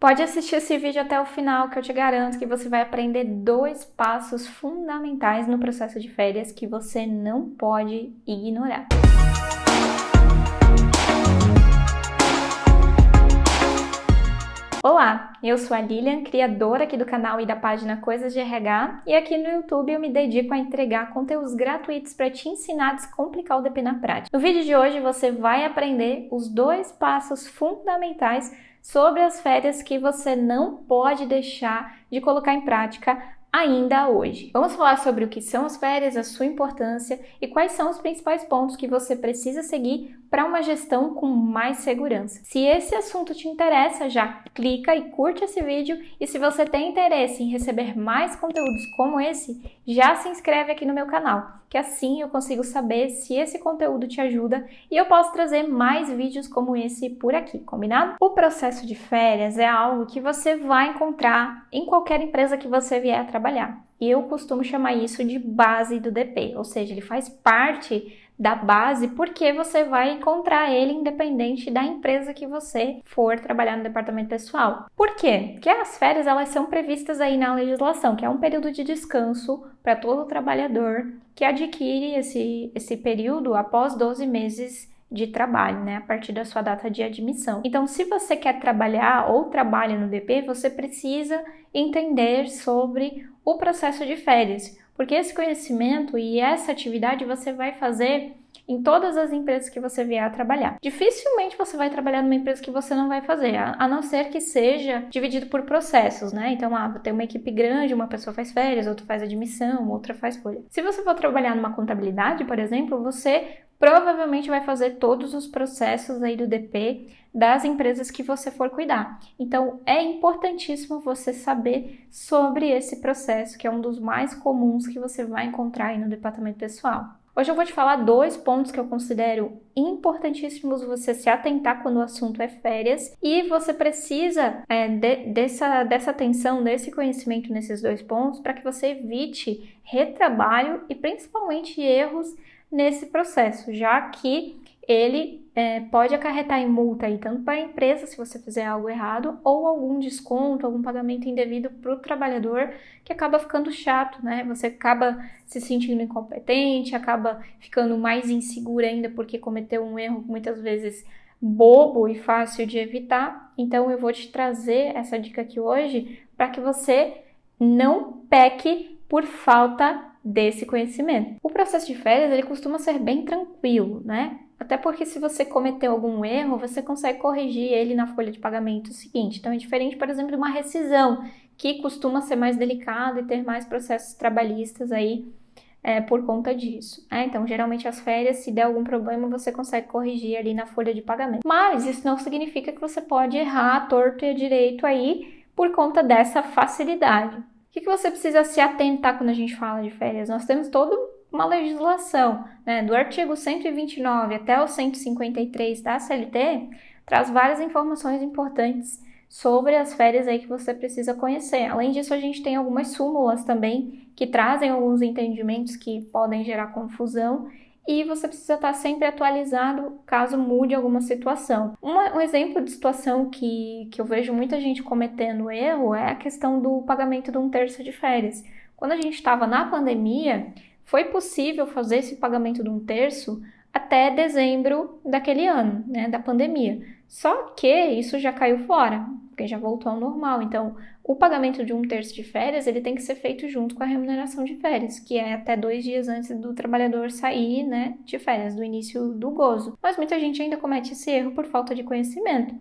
Pode assistir esse vídeo até o final, que eu te garanto que você vai aprender 2 passos fundamentais no processo de férias que você não pode ignorar. Olá, eu sou a Lilian, criadora aqui do canal e da página Coisas de RH, e aqui no YouTube eu me dedico a entregar conteúdos gratuitos para te ensinar a descomplicar o DP na prática. No vídeo de hoje você vai aprender os 2 passos fundamentais sobre as férias que você não pode deixar de colocar em prática ainda hoje. Vamos falar sobre o que são as férias, a sua importância e quais são os principais pontos que você precisa seguir para uma gestão com mais segurança. Se esse assunto te interessa, já clica e curte esse vídeo, e se você tem interesse em receber mais conteúdos como esse, já se inscreve aqui no meu canal, que assim eu consigo saber se esse conteúdo te ajuda e eu posso trazer mais vídeos como esse por aqui, combinado? O processo de férias é algo que você vai encontrar em qualquer empresa que você vier a trabalhar. E eu costumo chamar isso de base do DP, ou seja, ele faz parte da base porque você vai encontrar ele independente da empresa que você for trabalhar no departamento pessoal. Por quê? Porque as férias elas são previstas aí na legislação, que é um período de descanso para todo trabalhador que adquire esse período após 12 meses de trabalho, né, a partir da sua data de admissão. Então, se você quer trabalhar ou trabalha no DP, você precisa entender sobre o processo de férias, porque esse conhecimento e essa atividade você vai fazer em todas as empresas que você vier a trabalhar. Dificilmente você vai trabalhar numa empresa que você não vai fazer, a não ser que seja dividido por processos, né? Então, vou ter uma equipe grande, uma pessoa faz férias, outra faz admissão, outra faz folha. Se você for trabalhar numa contabilidade, por exemplo, você provavelmente vai fazer todos os processos aí do DP das empresas que você for cuidar. Então, é importantíssimo você saber sobre esse processo, que é um dos mais comuns que você vai encontrar aí no departamento pessoal. Hoje eu vou te falar 2 pontos que eu considero importantíssimos você se atentar quando o assunto é férias, e você precisa dessa atenção, desse conhecimento nesses 2 pontos para que você evite retrabalho e principalmente erros nesse processo, já que ele pode acarretar em multa aí, tanto para a empresa se você fizer algo errado, ou algum desconto, algum pagamento indevido para o trabalhador, que acaba ficando chato, né? Você acaba se sentindo incompetente, acaba ficando mais inseguro ainda porque cometeu um erro muitas vezes bobo e fácil de evitar. Então eu vou te trazer essa dica aqui hoje para que você não peque por falta desse conhecimento. O processo de férias, ele costuma ser bem tranquilo, né? Até porque se você cometeu algum erro, você consegue corrigir ele na folha de pagamento seguinte. Então é diferente, por exemplo, de uma rescisão, que costuma ser mais delicada e ter mais processos trabalhistas aí por conta disso. Então, geralmente as férias, se der algum problema, você consegue corrigir ali na folha de pagamento. Mas isso não significa que você pode errar à torto e à direito aí por conta dessa facilidade. O que você precisa se atentar quando a gente fala de férias? Nós temos toda uma legislação, né? Do artigo 129 até o 153 da CLT, traz várias informações importantes sobre as férias aí que você precisa conhecer. Além disso, a gente tem algumas súmulas também que trazem alguns entendimentos que podem gerar confusão, e você precisa estar sempre atualizado caso mude alguma situação. Um exemplo de situação que eu vejo muita gente cometendo erro é a questão do pagamento de 1/3 de férias. Quando a gente estava na pandemia, foi possível fazer esse pagamento de 1/3 até dezembro daquele ano, né, da pandemia. Só que isso já caiu fora, porque já voltou ao normal. Então, o pagamento de 1/3 de férias, ele tem que ser feito junto com a remuneração de férias, que é até 2 dias antes do trabalhador sair, né, de férias, do início do gozo. Mas muita gente ainda comete esse erro por falta de conhecimento,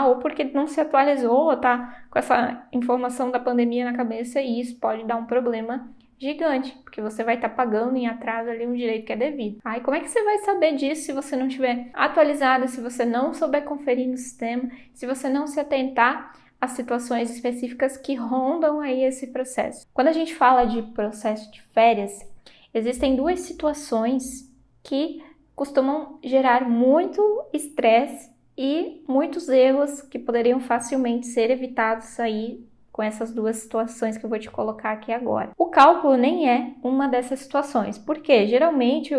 ou porque não se atualizou, ou tá com essa informação da pandemia na cabeça, e isso pode dar um problema gigante, porque você vai estar pagando em atraso ali um direito que é devido. E como é que você vai saber disso se você não estiver atualizado, se você não souber conferir no sistema, se você não se atentar às situações específicas que rondam aí esse processo? Quando a gente fala de processo de férias, existem 2 situações que costumam gerar muito estresse e muitos erros que poderiam facilmente ser evitados aí com essas duas situações que eu vou te colocar aqui agora. O cálculo nem é uma dessas situações, porque geralmente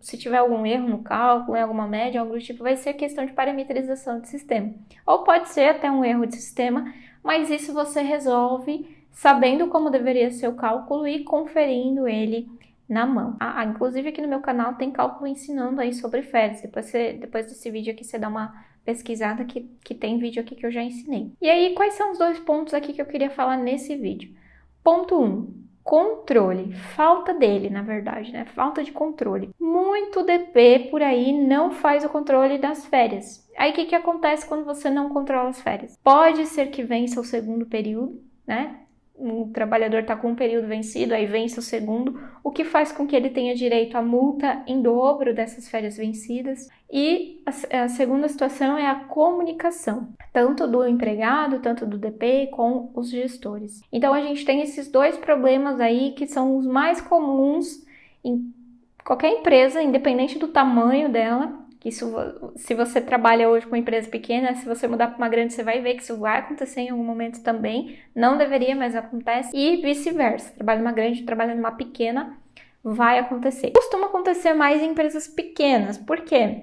se tiver algum erro no cálculo, em alguma média, algo do tipo, vai ser questão de parametrização de sistema. Ou pode ser até um erro de sistema, mas isso você resolve sabendo como deveria ser o cálculo e conferindo ele na mão. Inclusive aqui no meu canal tem cálculo ensinando aí sobre férias. Depois desse vídeo aqui você dá uma pesquisada que tem vídeo aqui que eu já ensinei. E aí, quais são os 2 pontos aqui que eu queria falar nesse vídeo? Ponto 1, controle. Falta dele, na verdade, né? Falta de controle. Muito DP por aí não faz o controle das férias. Aí, o que acontece quando você não controla as férias? Pode ser que vença o segundo período, né? O trabalhador está com um período vencido, aí vence o segundo, o que faz com que ele tenha direito à multa em dobro dessas férias vencidas. E a segunda situação é a comunicação, tanto do empregado, tanto do DP, com os gestores. Então, a gente tem esses 2 problemas aí que são os mais comuns em qualquer empresa, independente do tamanho dela. Isso, se você trabalha hoje com uma empresa pequena, se você mudar para uma grande, você vai ver que isso vai acontecer em algum momento também. Não deveria, mas acontece. E vice-versa. Trabalha numa grande, trabalha numa pequena, vai acontecer. Costuma acontecer mais em empresas pequenas. Por quê?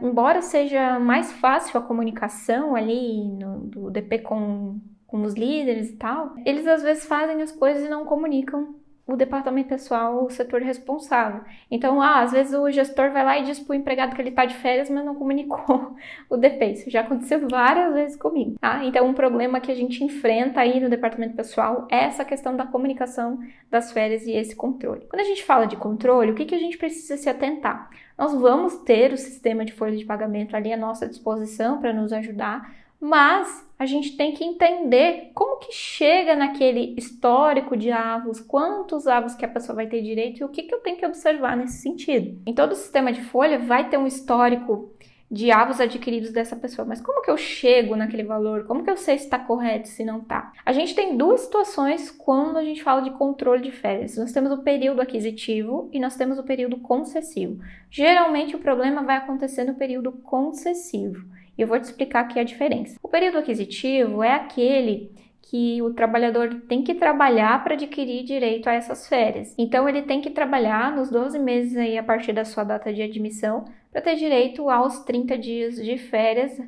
Embora seja mais fácil a comunicação ali do DP com os líderes e tal, eles às vezes fazem as coisas e não comunicam o departamento pessoal, o setor responsável. Então, às vezes o gestor vai lá e diz para o empregado que ele está de férias, mas não comunicou o DP. Isso já aconteceu várias vezes comigo, tá? Então, um problema que a gente enfrenta aí no departamento pessoal é essa questão da comunicação das férias e esse controle. Quando a gente fala de controle, o que a gente precisa se atentar? Nós vamos ter o sistema de folha de pagamento ali à nossa disposição para nos ajudar, mas a gente tem que entender como que chega naquele histórico de avos, quantos avos que a pessoa vai ter direito e o que eu tenho que observar nesse sentido. Em todo o sistema de folha vai ter um histórico de avos adquiridos dessa pessoa, mas como que eu chego naquele valor? Como que eu sei se está correto, se não está? A gente tem 2 situações quando a gente fala de controle de férias. Nós temos o período aquisitivo e nós temos o período concessivo. Geralmente o problema vai acontecer no período concessivo. E eu vou te explicar aqui a diferença. O período aquisitivo é aquele que o trabalhador tem que trabalhar para adquirir direito a essas férias. Então, ele tem que trabalhar nos 12 meses aí a partir da sua data de admissão para ter direito aos 30 dias de férias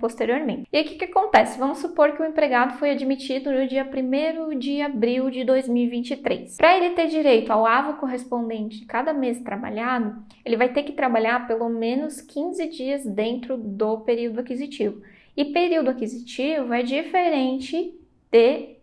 posteriormente. E aí, o que acontece? Vamos supor que o empregado foi admitido no dia 1º de abril de 2023. Para ele ter direito ao avo correspondente de cada mês trabalhado, ele vai ter que trabalhar pelo menos 15 dias dentro do período aquisitivo. E período aquisitivo é diferente de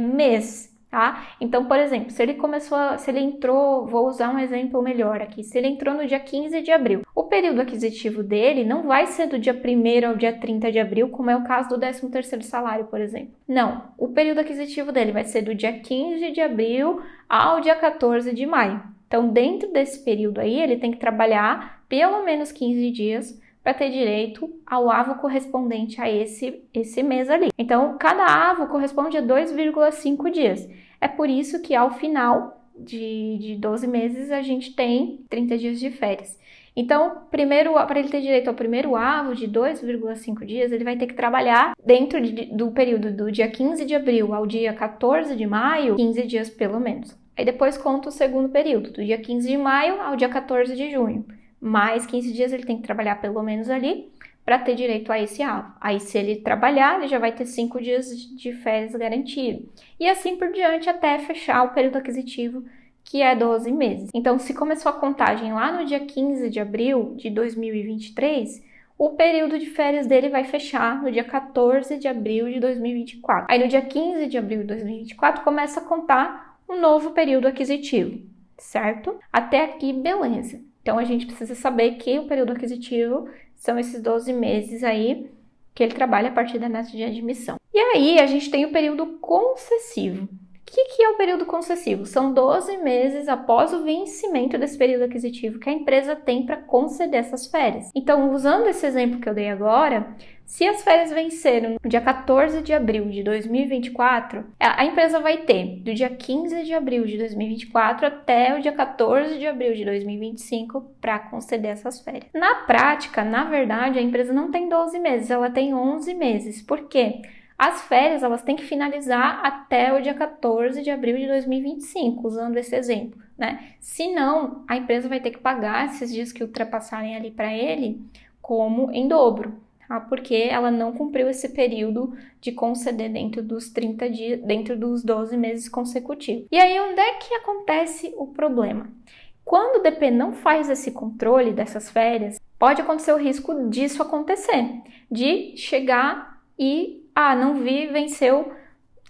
mês, tá? Então, por exemplo, se ele entrou, vou usar um exemplo melhor aqui, se ele entrou no dia 15 de abril, o período aquisitivo dele não vai ser do dia 1º ao dia 30 de abril, como é o caso do 13º salário, por exemplo. Não, o período aquisitivo dele vai ser do dia 15 de abril ao dia 14 de maio. Então, dentro desse período aí, ele tem que trabalhar pelo menos 15 dias para ter direito ao avo correspondente a esse mês ali. Então, cada avo corresponde a 2,5 dias. É por isso que ao final de 12 meses a gente tem 30 dias de férias. Então, para ele ter direito ao primeiro avo de 2,5 dias, ele vai ter que trabalhar dentro do período do dia 15 de abril ao dia 14 de maio, 15 dias pelo menos. Aí depois conta o segundo período, do dia 15 de maio ao dia 14 de junho. Mais 15 dias ele tem que trabalhar pelo menos ali para ter direito a esse avo. Aí se ele trabalhar, ele já vai ter 5 dias de férias garantido. E assim por diante até fechar o período aquisitivo, que é 12 meses. Então, se começou a contagem lá no dia 15 de abril de 2023, o período de férias dele vai fechar no dia 14 de abril de 2024. Aí no dia 15 de abril de 2024 começa a contar um novo período aquisitivo, certo? Até aqui, beleza. Então, a gente precisa saber que o período aquisitivo são esses 12 meses aí que ele trabalha a partir da data de admissão. E aí, a gente tem o período concessivo. O que é o período concessivo? São 12 meses após o vencimento desse período aquisitivo que a empresa tem para conceder essas férias. Então, usando esse exemplo que eu dei agora, se as férias venceram no dia 14 de abril de 2024, a empresa vai ter do dia 15 de abril de 2024 até o dia 14 de abril de 2025 para conceder essas férias. Na prática, na verdade, a empresa não tem 12 meses, ela tem 11 meses. Por quê? As férias, elas têm que finalizar até o dia 14 de abril de 2025, usando esse exemplo, né? Senão, a empresa vai ter que pagar esses dias que ultrapassarem ali para ele como em dobro, tá? Porque ela não cumpriu esse período de conceder dentro dos 30 dias, dentro dos 12 meses consecutivos. E aí, onde é que acontece o problema? Quando o DP não faz esse controle dessas férias, pode acontecer o risco disso acontecer, de chegar e, não vi, venceu,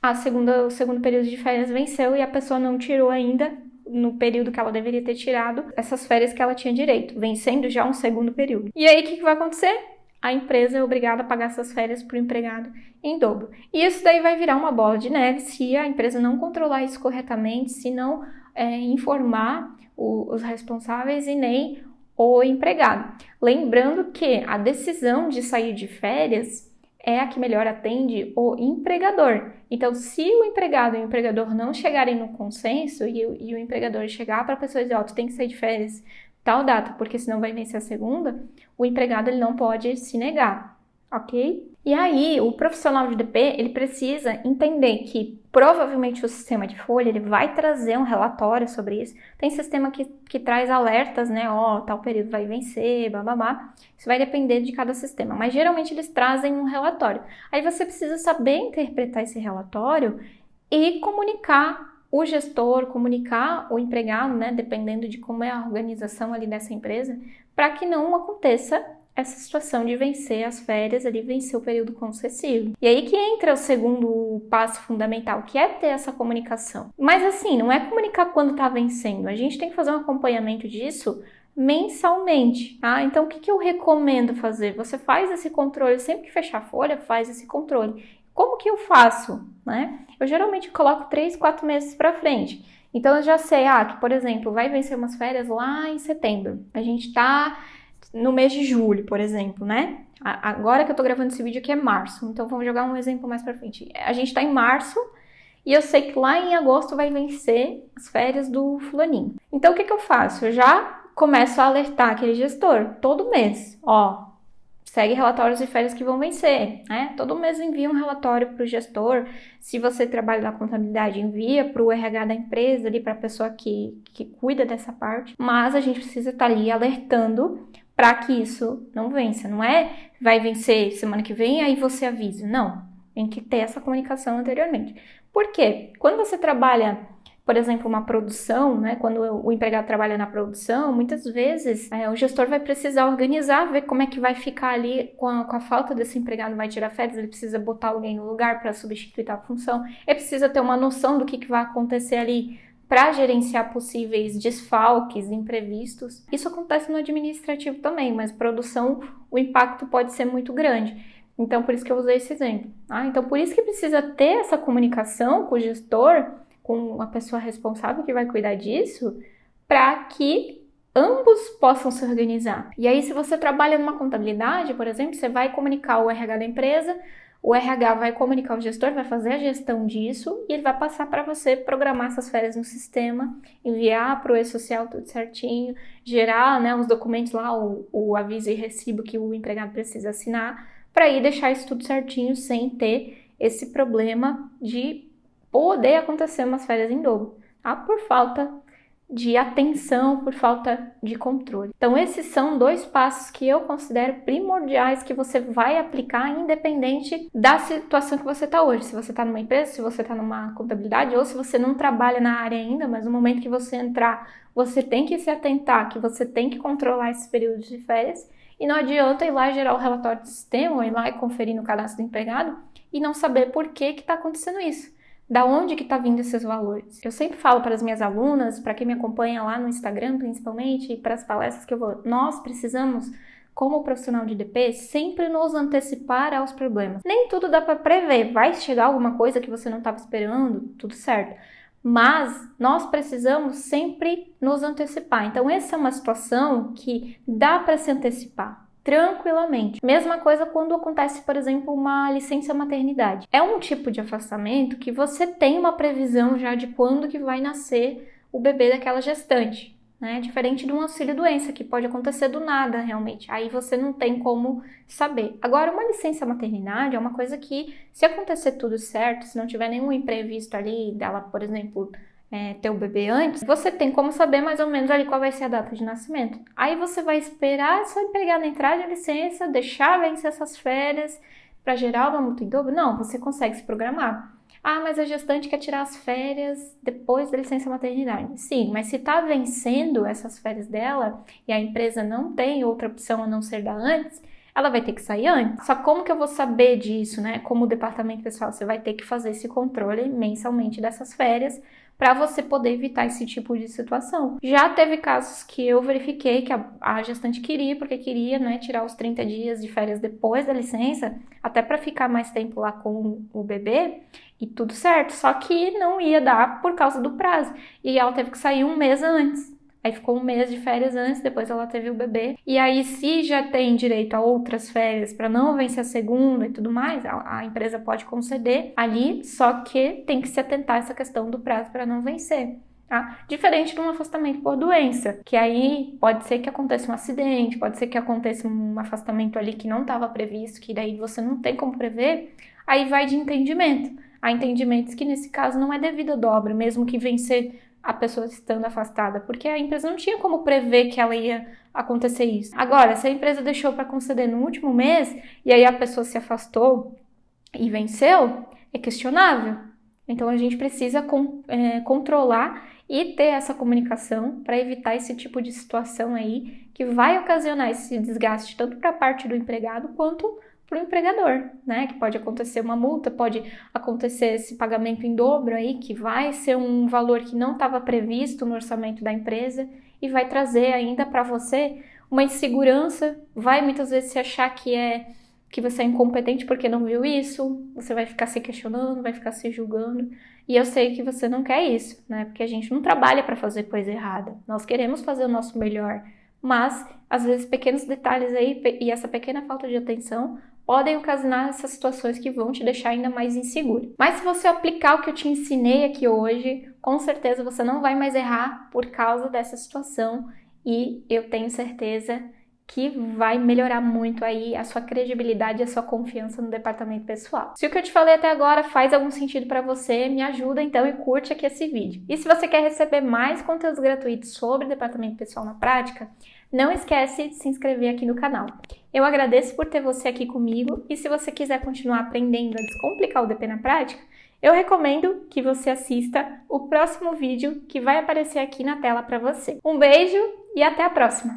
o segundo período de férias venceu e a pessoa não tirou ainda, no período que ela deveria ter tirado, essas férias que ela tinha direito, vencendo já um segundo período. E aí, o que vai acontecer? A empresa é obrigada a pagar essas férias para o empregado em dobro. E isso daí vai virar uma bola de neve se a empresa não controlar isso corretamente, se não informar os responsáveis e nem o empregado. Lembrando que a decisão de sair de férias é a que melhor atende o empregador. Então, se o empregado e o empregador não chegarem no consenso e o empregador chegar para a pessoa e dizer, tu tem que sair de férias tal data, porque senão vai vencer a segunda, o empregado ele não pode se negar, ok? E aí, o profissional de DP, ele precisa entender que provavelmente o sistema de folha, ele vai trazer um relatório sobre isso. Tem sistema que traz alertas, né? Tal período vai vencer, bababá. Isso vai depender de cada sistema, mas geralmente eles trazem um relatório. Aí você precisa saber interpretar esse relatório e comunicar o gestor, comunicar o empregado, né? Dependendo de como é a organização ali dessa empresa, para que não aconteça essa situação de vencer as férias, ali vencer o período concessivo. E aí que entra o segundo passo fundamental, que é ter essa comunicação. Mas assim, não é comunicar quando está vencendo, a gente tem que fazer um acompanhamento disso mensalmente, tá? Então, o que eu recomendo fazer? Você faz esse controle, sempre que fechar a folha, faz esse controle. Como que eu faço, né? Eu geralmente coloco 3, 4 meses para frente. Então, eu já sei, que, por exemplo, vai vencer umas férias lá em setembro. A gente tá no mês de julho, por exemplo, né? Agora que eu tô gravando esse vídeo aqui é março, então vamos jogar um exemplo mais pra frente. A gente tá em março e eu sei que lá em agosto vai vencer as férias do fulaninho. Então o que eu faço? Eu já começo a alertar aquele gestor todo mês, segue relatórios de férias que vão vencer, né? Todo mês envia um relatório para o gestor. Se você trabalha na contabilidade, envia para o RH da empresa, ali para a pessoa que cuida dessa parte. Mas a gente precisa estar ali alertando para que isso não vença. Não é vai vencer semana que vem, aí você avisa. Não, tem que ter essa comunicação anteriormente. Por quê? Quando você trabalha, por exemplo, uma produção, né? Quando o empregado trabalha na produção, muitas vezes o gestor vai precisar organizar, ver como é que vai ficar ali com a falta desse empregado, vai tirar férias, ele precisa botar alguém no lugar para substituir tal função, ele precisa ter uma noção do que vai acontecer ali para gerenciar possíveis desfalques, imprevistos. Isso acontece no administrativo também, mas produção, o impacto pode ser muito grande. Então, por isso que eu usei esse exemplo. Então, por isso que precisa ter essa comunicação com o gestor, com a pessoa responsável que vai cuidar disso, para que ambos possam se organizar. E aí, se você trabalha numa contabilidade, por exemplo, você vai comunicar o RH da empresa, o RH vai comunicar o gestor, vai fazer a gestão disso e ele vai passar para você programar essas férias no sistema, enviar para o e-social tudo certinho, gerar, né, os documentos lá, o aviso e recibo que o empregado precisa assinar, para aí deixar isso tudo certinho sem ter esse problema de poder acontecer umas férias em dobro, tá? Por falta de atenção, por falta de controle. Então, esses são 2 passos que eu considero primordiais que você vai aplicar independente da situação que você está hoje. Se você está numa empresa, se você está numa contabilidade ou se você não trabalha na área ainda, mas no momento que você entrar, você tem que se atentar, que você tem que controlar esses períodos de férias e não adianta ir lá gerar o relatório do sistema ou ir lá e conferir no cadastro do empregado e não saber por que está acontecendo isso. Da onde que está vindo esses valores? Eu sempre falo para as minhas alunas, para quem me acompanha lá no Instagram principalmente, e para as palestras que eu vou, nós precisamos, como profissional de DP, sempre nos antecipar aos problemas. Nem tudo dá para prever, vai chegar alguma coisa que você não estava esperando, tudo certo. Mas nós precisamos sempre nos antecipar. Então essa é uma situação que dá para se antecipar tranquilamente. Mesma coisa quando acontece, por exemplo, uma licença maternidade. É um tipo de afastamento que você tem uma previsão já de quando que vai nascer o bebê daquela gestante, né? Diferente de um auxílio-doença, que pode acontecer do nada, realmente. Aí você não tem como saber. Agora, uma licença maternidade é uma coisa que, se acontecer tudo certo, se não tiver nenhum imprevisto ali, dela, por exemplo, ter o bebê antes, você tem como saber mais ou menos ali qual vai ser a data de nascimento. Aí você vai esperar só empregado entrar de licença, deixar vencer essas férias para gerar uma multa em dobro? Não, você consegue se programar. Ah, mas a gestante quer tirar as férias depois da licença maternidade. Sim, mas se está vencendo essas férias dela e a empresa não tem outra opção a não ser dar antes, ela vai ter que sair antes. Só como que eu vou saber disso, né? Como departamento pessoal, você vai ter que fazer esse controle mensalmente dessas férias para você poder evitar esse tipo de situação. Já teve casos que eu verifiquei que a gestante queria, porque queria, né, tirar os 30 dias de férias depois da licença, até para ficar mais tempo lá com o bebê, e tudo certo, só que não ia dar por causa do prazo. E ela teve que sair um mês antes. Aí ficou um mês de férias antes, depois ela teve o bebê. E aí, se já tem direito a outras férias para não vencer a segunda e tudo mais, a empresa pode conceder ali, só que tem que se atentar a essa questão do prazo para não vencer. Tá? Diferente de um afastamento por doença, que aí pode ser que aconteça um acidente, pode ser que aconteça um afastamento ali que não estava previsto, que daí você não tem como prever, aí vai de entendimento. Há entendimentos que nesse caso não é devido à dobra, mesmo que vencer a pessoa estando afastada, porque a empresa não tinha como prever que ela ia acontecer isso. Agora, se a empresa deixou para conceder no último mês e aí a pessoa se afastou e venceu, é questionável. Então a gente precisa controlar e ter essa comunicação para evitar esse tipo de situação aí que vai ocasionar esse desgaste tanto para a parte do empregado quanto para o empregador, né? Que pode acontecer uma multa, pode acontecer esse pagamento em dobro aí, que vai ser um valor que não estava previsto no orçamento da empresa e vai trazer ainda para você uma insegurança, vai muitas vezes se achar que você é incompetente porque não viu isso, você vai ficar se questionando, vai ficar se julgando. E eu sei que você não quer isso, né? Porque a gente não trabalha para fazer coisa errada. Nós queremos fazer o nosso melhor, mas às vezes pequenos detalhes aí e essa pequena falta de atenção podem ocasionar essas situações que vão te deixar ainda mais inseguro. Mas se você aplicar o que eu te ensinei aqui hoje, com certeza você não vai mais errar por causa dessa situação e eu tenho certeza que vai melhorar muito aí a sua credibilidade e a sua confiança no departamento pessoal. Se o que eu te falei até agora faz algum sentido para você, me ajuda então e curte aqui esse vídeo. E se você quer receber mais conteúdos gratuitos sobre departamento pessoal na prática, não esquece de se inscrever aqui no canal. Eu agradeço por ter você aqui comigo e se você quiser continuar aprendendo a descomplicar o DP na prática, eu recomendo que você assista o próximo vídeo que vai aparecer aqui na tela para você. Um beijo e até a próxima!